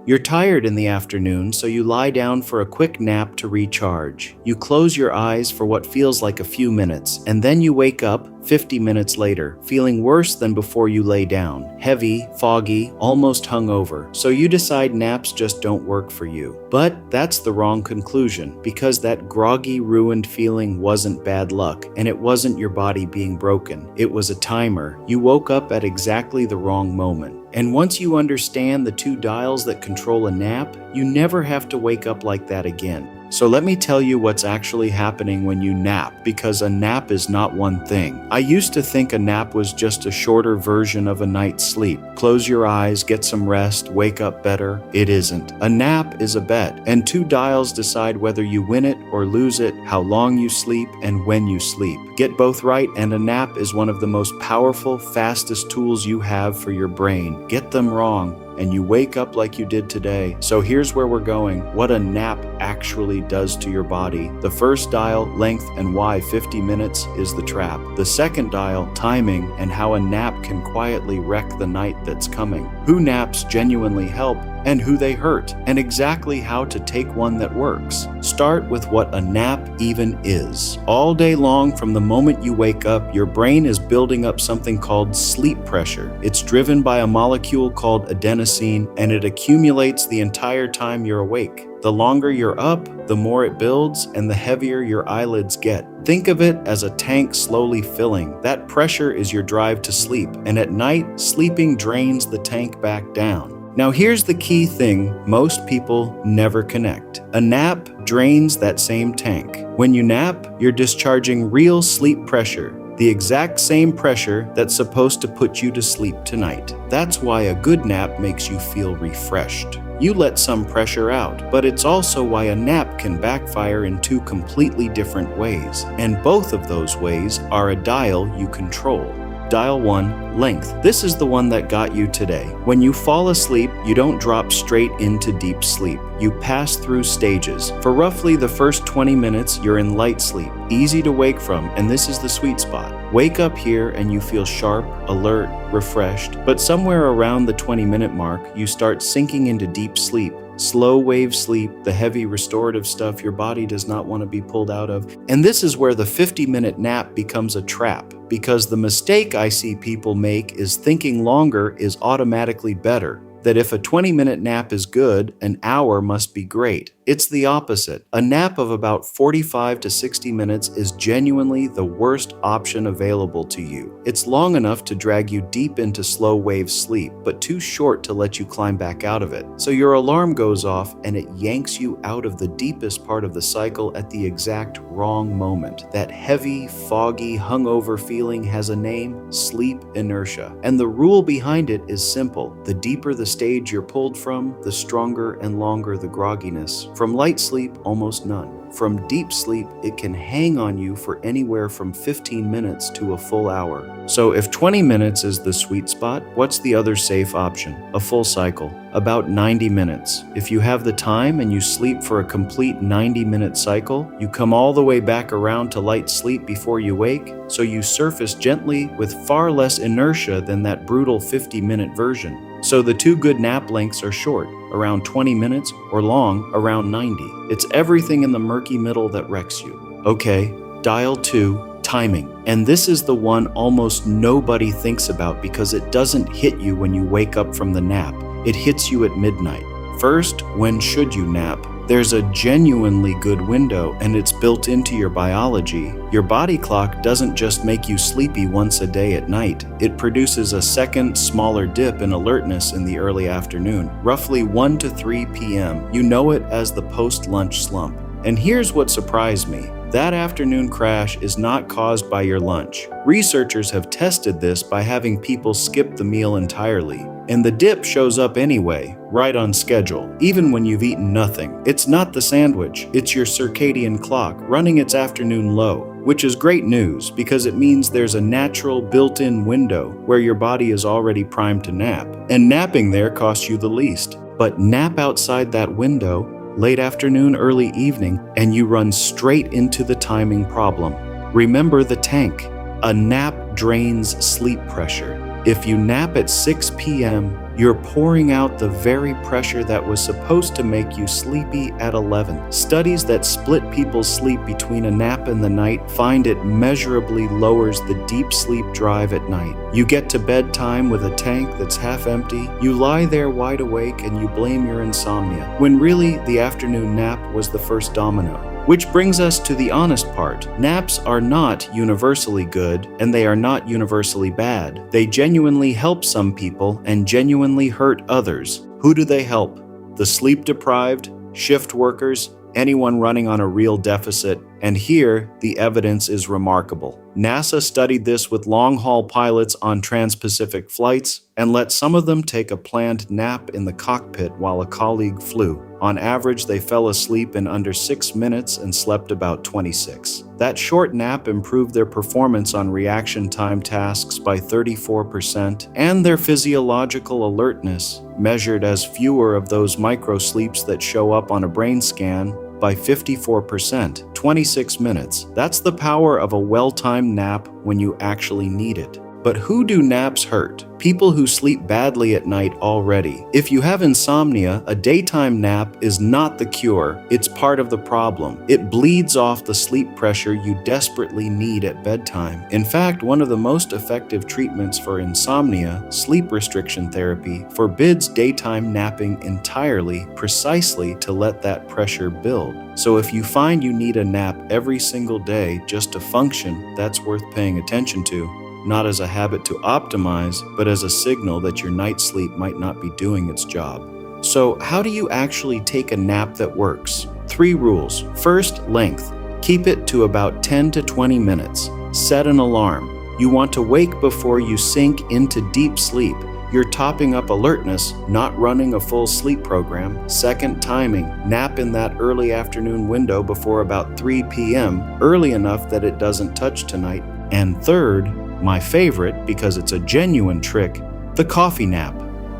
You're tired in the afternoon, so you lie down for a quick nap to recharge. You close your eyes for what feels like a few minutes, and then you wake up 50 minutes later, feeling worse than before you lay down, heavy, foggy, almost hungover. So you decide naps just don't work for you. But that's the wrong conclusion, because that groggy, ruined feeling wasn't bad luck, and it wasn't your body being broken. It was a timer. You woke up at exactly the wrong moment. And once you understand the two dials that control a nap, you never have to wake up like that again. So let me tell you what's actually happening when you nap, because a nap is not one thing. I used to think a nap was just a shorter version of a night's sleep. Close your eyes, get some rest, wake up better. It isn't. A nap is a bet, and two dials decide whether you win it or lose it, how long you sleep, and when you sleep. Get both right, and a nap is one of the most powerful, fastest tools you have for your brain. Get them wrong, and you wake up like you did today. So here's where we're going. What a nap actually does to your body. The first dial, length and why 50 minutes, is the trap. The second dial, timing, and how a nap can quietly wreck the night that's coming. Who naps genuinely help, and who they hurt, and exactly how to take one that works. Start with what a nap even is. All day long, from the moment you wake up, your brain is building up something called sleep pressure. It's driven by a molecule called adenosine, and it accumulates the entire time you're awake. The longer you're up, the more it builds, and the heavier your eyelids get. Think of it as a tank slowly filling. That pressure is your drive to sleep, and at night, sleeping drains the tank back down. Now here's the key thing most people never connect. A nap drains that same tank. When you nap, you're discharging real sleep pressure, the exact same pressure that's supposed to put you to sleep tonight. That's why a good nap makes you feel refreshed. You let some pressure out, but it's also why a nap can backfire in two completely different ways. And both of those ways are a dial you control. Dial 1, length. This is the one that got you today. When you fall asleep, you don't drop straight into deep sleep. You pass through stages. For roughly the first 20 minutes, you're in light sleep, easy to wake from, and this is the sweet spot. Wake up here and you feel sharp, alert, refreshed, but somewhere around the 20-minute mark, you start sinking into deep sleep. Slow wave sleep, the heavy restorative stuff your body does not want to be pulled out of. And this is where the 50-minute nap becomes a trap, because the mistake I see people make is thinking longer is automatically better. That if a 20-minute nap is good, an hour must be great. It's the opposite. A nap of about 45 to 60 minutes is genuinely the worst option available to you. It's long enough to drag you deep into slow wave sleep, but too short to let you climb back out of it. So your alarm goes off and it yanks you out of the deepest part of the cycle at the exact wrong moment. That heavy, foggy, hungover feeling has a name: sleep inertia. And the rule behind it is simple. The deeper the stage you're pulled from, the stronger and longer the grogginess. From light sleep, almost none. From deep sleep, it can hang on you for anywhere from 15 minutes to a full hour. So if 20 minutes is the sweet spot, what's the other safe option? A full cycle, about 90 minutes. If you have the time and you sleep for a complete 90-minute cycle, you come all the way back around to light sleep before you wake, so you surface gently with far less inertia than that brutal 50-minute version. So the two good nap lengths are short, around 20 minutes, or long, around 90. It's everything in the murky middle that wrecks you. Okay, dial 2, timing. And this is the one almost nobody thinks about because it doesn't hit you when you wake up from the nap. It hits you at midnight. First, when should you nap? There's a genuinely good window, and it's built into your biology. Your body clock doesn't just make you sleepy once a day at night. It produces a second, smaller dip in alertness in the early afternoon, roughly 1 to 3 p.m. You know it as the post-lunch slump. And here's what surprised me. That afternoon crash is not caused by your lunch. Researchers have tested this by having people skip the meal entirely. And the dip shows up anyway, right on schedule, even when you've eaten nothing. It's not the sandwich, it's your circadian clock running its afternoon low, which is great news because it means there's a natural built-in window where your body is already primed to nap. And napping there costs you the least. But nap outside that window, late afternoon, early evening, and you run straight into the timing problem. Remember the tank. A nap drains sleep pressure. If you nap at 6 p.m., You're pouring out the very pressure that was supposed to make you sleepy at 11. Studies that split people's sleep between a nap and the night find it measurably lowers the deep sleep drive at night. You get to bedtime with a tank that's half empty, you lie there wide awake and you blame your insomnia, when really the afternoon nap was the first domino. Which brings us to the honest part. Naps are not universally good, and they are not universally bad. They genuinely help some people and genuinely hurt others. Who do they help? The sleep-deprived, shift workers, anyone running on a real deficit, and here the evidence is remarkable. NASA studied this with long-haul pilots on trans-Pacific flights and let some of them take a planned nap in the cockpit while a colleague flew. On average, they fell asleep in under 6 minutes and slept about 26. That short nap improved their performance on reaction time tasks by 34% and their physiological alertness, measured as fewer of those micro-sleeps that show up on a brain scan, by 54%, 26 minutes. That's the power of a well-timed nap when you actually need it. But who do naps hurt? People who sleep badly at night already. If you have insomnia, a daytime nap is not the cure, it's part of the problem. It bleeds off the sleep pressure you desperately need at bedtime. In fact, one of the most effective treatments for insomnia, sleep restriction therapy, forbids daytime napping entirely, precisely to let that pressure build. So if you find you need a nap every single day just to function, that's worth paying attention to. Not as a habit to optimize, but as a signal that your night's sleep might not be doing its job. So how do you actually take a nap that works? 3 rules. First, length. Keep it to about 10 to 20 minutes. Set an alarm. You want to wake before you sink into deep sleep. You're topping up alertness, not running a full sleep program. Second, timing. Nap in that early afternoon window before about 3 p.m., early enough that it doesn't touch tonight. And third, my favorite, because it's a genuine trick, the coffee nap.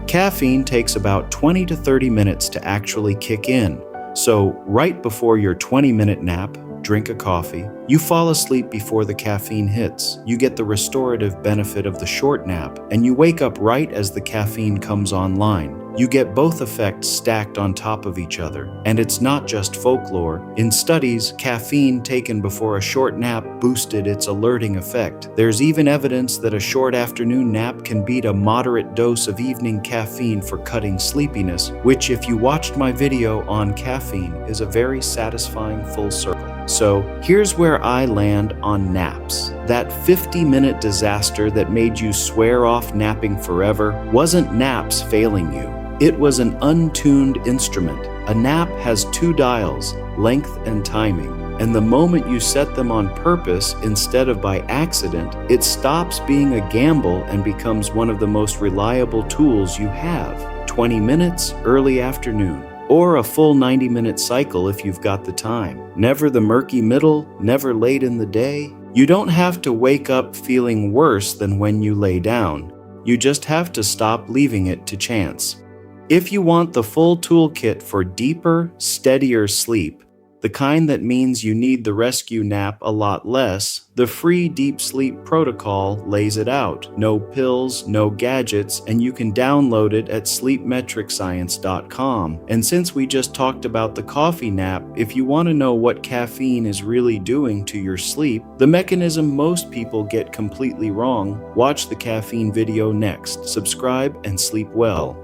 Caffeine takes about 20 to 30 minutes to actually kick in. So right before your 20-minute nap, drink a coffee. You fall asleep before the caffeine hits. You get the restorative benefit of the short nap, and you wake up right as the caffeine comes online. You get both effects stacked on top of each other. And it's not just folklore. In studies, caffeine taken before a short nap boosted its alerting effect. There's even evidence that a short afternoon nap can beat a moderate dose of evening caffeine for cutting sleepiness, which, if you watched my video on caffeine, is a very satisfying full circle. So here's where I land on naps. That 50-minute disaster that made you swear off napping forever wasn't naps failing you. It was an untuned instrument. A nap has 2 dials, length and timing. And the moment you set them on purpose instead of by accident, it stops being a gamble and becomes one of the most reliable tools you have. 20 minutes, early afternoon. Or a full 90-minute cycle if you've got the time. Never the murky middle, never late in the day. You don't have to wake up feeling worse than when you lay down. You just have to stop leaving it to chance. If you want the full toolkit for deeper, steadier sleep, the kind that means you need the rescue nap a lot less, the free deep sleep protocol lays it out. No pills, no gadgets, and you can download it at sleepmetricscience.com. And since we just talked about the coffee nap, if you want to know what caffeine is really doing to your sleep, the mechanism most people get completely wrong, watch the caffeine video next. Subscribe and sleep well.